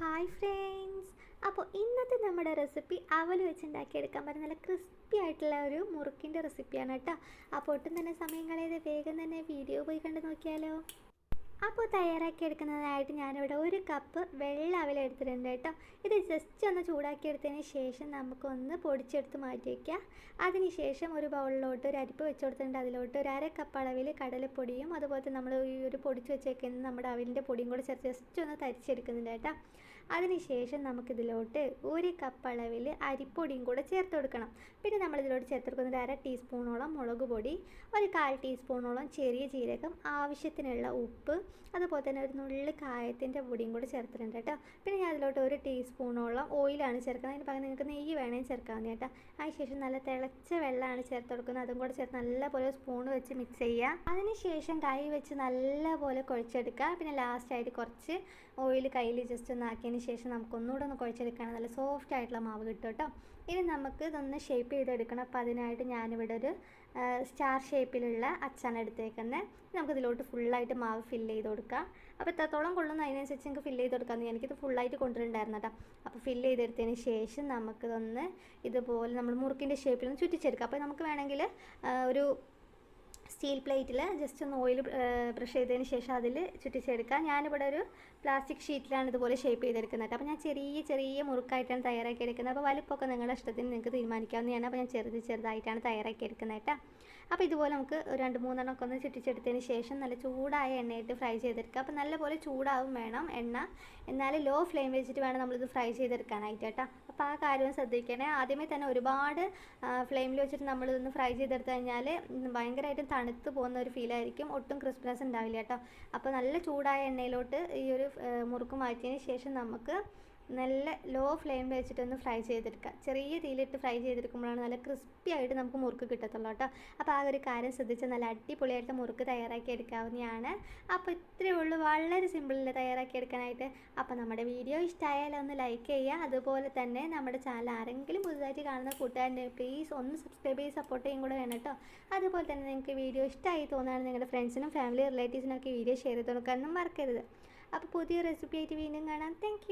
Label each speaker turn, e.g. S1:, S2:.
S1: Hi friends. അപ്പോൾ ഇന്നത്തെ നമ്മുടെ റെസിപ്പി അവൽ വെച്ചുണ്ടാക്കിയെടുക്കാൻ പറ്റുന്ന നല്ല ക്രിസ്പി ആയിട്ടുള്ള ഒരു മുറുക്കിൻ്റെ റെസിപ്പിയാണ് കേട്ടോ. അപ്പോൾ ഒട്ടും തന്നെ സമയം കളയാതെ വേഗം തന്നെ വീഡിയോ പോയി കണ്ടു നോക്കിയാലോ. അപ്പോൾ തയ്യാറാക്കി എടുക്കുന്നതിനായിട്ട് ഞാനിവിടെ ഒരു കപ്പ് വെള്ള അവൽ എടുത്തിട്ടുണ്ട് കേട്ടോ. ഇത് ജസ്റ്റ് ഒന്ന് ചൂടാക്കി എടുത്തതിന് ശേഷം നമുക്കൊന്ന് പൊടിച്ചെടുത്ത് മാറ്റി വയ്ക്കാം. അതിനുശേഷം ഒരു ബൗളിലോട്ട് ഒരു അരിപ്പ് വെച്ച് കൊടുത്തിട്ടുണ്ട്. അതിലോട്ട് ഒരു അര കപ്പ് അളവിൽ കടലപ്പൊടിയും അതുപോലെ നമ്മൾ ഈ ഒരു പൊടിച്ച് വെച്ചേക്കുന്ന നമ്മുടെ അവലിൻ്റെ പൊടിയും കൂടെ ചേർത്ത് ജസ്റ്റ് ഒന്ന് തരിച്ചെടുക്കുന്നുണ്ട് കേട്ടോ. അതിനുശേഷം നമുക്കിതിലോട്ട് ഒരു കപ്പ് അളവിൽ അരിപ്പൊടിയും കൂടെ ചേർത്ത് കൊടുക്കണം. പിന്നെ നമ്മളിതിലോട്ട് ചേർത്ത് കൊടുക്കുന്നത് അര ടീസ്പൂണോളം മുളക് പൊടി, ഒരു 1/4 ടീസ്പൂണോളം ചെറിയ ജീരകം, ആവശ്യത്തിനുള്ള ഉപ്പ്, അതുപോലെ തന്നെ ഒരു നുള്ളി കായത്തിൻ്റെ പൊടിയും കൂടെ ചേർത്തിട്ടുണ്ട് കേട്ടോ. പിന്നെ ഞാൻ അതിലോട്ട് ഒരു ടീസ്പൂണോളം ഓയിലാണ് ചേർക്കുന്നത്. അതിന് പകരം നിങ്ങൾക്ക് നെയ്യ് വേണമെങ്കിൽ ചേർക്കാവുന്ന കേട്ടോ. അതിനുശേഷം നല്ല തിളച്ച വെള്ളമാണ് ചേർത്ത് കൊടുക്കുന്നത്. അതും കൂടെ ചേർത്ത് നല്ലപോലെ സ്പൂൺ വെച്ച് മിക്സ് ചെയ്യുക. അതിനുശേഷം കൈ വെച്ച് നല്ലപോലെ കുഴച്ചെടുക്കുക. പിന്നെ ലാസ്റ്റായിട്ട് കുറച്ച് ഓയിൽ കയ്യിൽ ജസ്റ്റ് ഒന്ന് ആക്കിയതിന് ശേഷം നമുക്കൊന്നുകൂടെ ഒന്ന് കുഴച്ചെടുക്കുകയാണ് നല്ല സോഫ്റ്റ് ആയിട്ടുള്ള മാവ് കിട്ടും കേട്ടോ. ഇനി നമുക്ക് ഇതൊന്ന് ഷേപ്പ് ചെയ്തെടുക്കണം. അപ്പോൾ അതിനായിട്ട് ഞാനിവിടെ ഒരു സ്റ്റാർ ഷേപ്പിലുള്ള അച്ചാണ് എടുത്തേക്കുന്നത്. നമുക്കിതിലോട്ട് ഫുള്ളായിട്ട് മാവ് ഫില്ല് ചെയ്ത് കൊടുക്കാം. അപ്പോൾ എത്രത്തോളം കൊള്ളുന്ന അതിനനുസരിച്ച് നമുക്ക് ഫില്ല് ചെയ്ത് കൊടുക്കാം. എനിക്കിത് ഫുള്ളായിട്ട് കൊണ്ടുവരണ്ടായിരുന്നു കേട്ടോ. അപ്പോൾ ഫില്ല് ചെയ്തെടുത്തതിന് ശേഷം നമുക്കിതൊന്ന് ഇതുപോലെ നമ്മൾ മുറുക്കിൻ്റെ ഷേപ്പിലൊന്ന് ചുറ്റിച്ചെടുക്കാം. അപ്പോൾ നമുക്ക് വേണമെങ്കിൽ ഒരു സ്റ്റീൽ പ്ലേറ്റിൽ ജസ്റ്റ് ഒന്ന് ഓയിൽ ബ്രഷ് ചെയ്തതിന് ശേഷം അതിൽ ചുറ്റിച്ചെടുക്കുക. ഞാനിവിടെ ഒരു പ്ലാസ്റ്റിക് ഷീറ്റിലാണ് ഇതുപോലെ ഷേപ്പ് ചെയ്തെടുക്കുന്നത്. അപ്പോൾ ഞാൻ ചെറിയ മുറുക്കായിട്ടാണ് തയ്യാറാക്കി എടുക്കുന്നത്. അപ്പോൾ വലിപ്പമൊക്കെ നിങ്ങളുടെ ഇഷ്ടത്തിന് നിങ്ങൾക്ക് തീരുമാനിക്കാവുന്നതാണ്. അപ്പോൾ ഞാൻ ചെറുതായിട്ടാണ് തയ്യാറാക്കി എടുക്കുന്നത് കേട്ടോ. അപ്പോൾ ഇതുപോലെ നമുക്ക് 2-3 എണ്ണമൊക്കെ ഒന്ന് ചുറ്റിച്ചെടുത്തതിന് ശേഷം നല്ല ചൂടായ എണ്ണയിട്ട് ഫ്രൈ ചെയ്തെടുക്കുക. അപ്പോൾ നല്ലപോലെ ചൂടാവും വേണം എണ്ണ, എന്നാലും ലോ ഫ്ലെയിം വെച്ചിട്ട് വേണം നമ്മളിത് ഫ്രൈ ചെയ്തെടുക്കാനായിട്ട് കേട്ടോ. അപ്പോൾ ആ കാര്യം ശ്രദ്ധിക്കണേ. ആദ്യമേ തന്നെ ഒരുപാട് ഫ്ലെയിമിൽ വെച്ചിട്ട് നമ്മളിതൊന്ന് ഫ്രൈ ചെയ്തെടുത്ത് കഴിഞ്ഞാൽ ഭയങ്കരമായിട്ടും തണുത്ത് പോകുന്ന ഒരു ഫീലായിരിക്കും. ഒട്ടും ക്രിസ്പ്നെസ് ഉണ്ടാവില്ല കേട്ടോ. അപ്പോൾ നല്ല ചൂടായ എണ്ണയിലോട്ട് ഈ ഒരു മുറുക്ക് മാറ്റിയതിന് ശേഷം നമുക്ക് നല്ല ലോ ഫ്ലെയിമിൽ വെച്ചിട്ടൊന്ന് ഫ്രൈ ചെയ്തെടുക്കുക. ചെറിയ തീയിലിട്ട് ഫ്രൈ ചെയ്തെടുക്കുമ്പോഴാണ് നല്ല ക്രിസ്പി ആയിട്ട് നമുക്ക് മുറുക്ക് കിട്ടത്തുള്ളൂ കേട്ടോ. അപ്പോൾ ആ ഒരു കാര്യം ശ്രദ്ധിച്ച് നല്ല അടിപൊളിയായിട്ട് മുറുക്ക് തയ്യാറാക്കി എടുക്കാവുന്നതാണ്. അപ്പോൾ ഇത്രയേ ഉള്ളൂ, വളരെ സിമ്പിളിൽ തയ്യാറാക്കി എടുക്കാനായിട്ട്. അപ്പോൾ നമ്മുടെ വീഡിയോ ഇഷ്ടമായാലും ഒന്ന് ലൈക്ക് ചെയ്യുക. അതുപോലെ തന്നെ നമ്മുടെ ചാനൽ ആരെങ്കിലും പുതുതായിട്ട് കാണുന്ന കൂട്ടുകാരനെ പ്ലീസ് ഒന്ന് സബ്സ്ക്രൈബ് ചെയ്ത് സപ്പോർട്ട് ചെയ്യും കൂടെ വേണം കേട്ടോ. അതുപോലെ തന്നെ നിങ്ങൾക്ക് വീഡിയോ ഇഷ്ടമായി തോന്നുകയാണെങ്കിൽ നിങ്ങളുടെ ഫ്രണ്ട്സിനും ഫാമിലി റിലേറ്റീവ്സിനൊക്കെ വീഡിയോ ഷെയർ ചെയ്ത് കൊടുക്കാനൊന്നും മറക്കരുത്. അപ്പോൾ പുതിയ റെസിപ്പി ആയിട്ട് വീണ്ടും കാണാം. താങ്ക്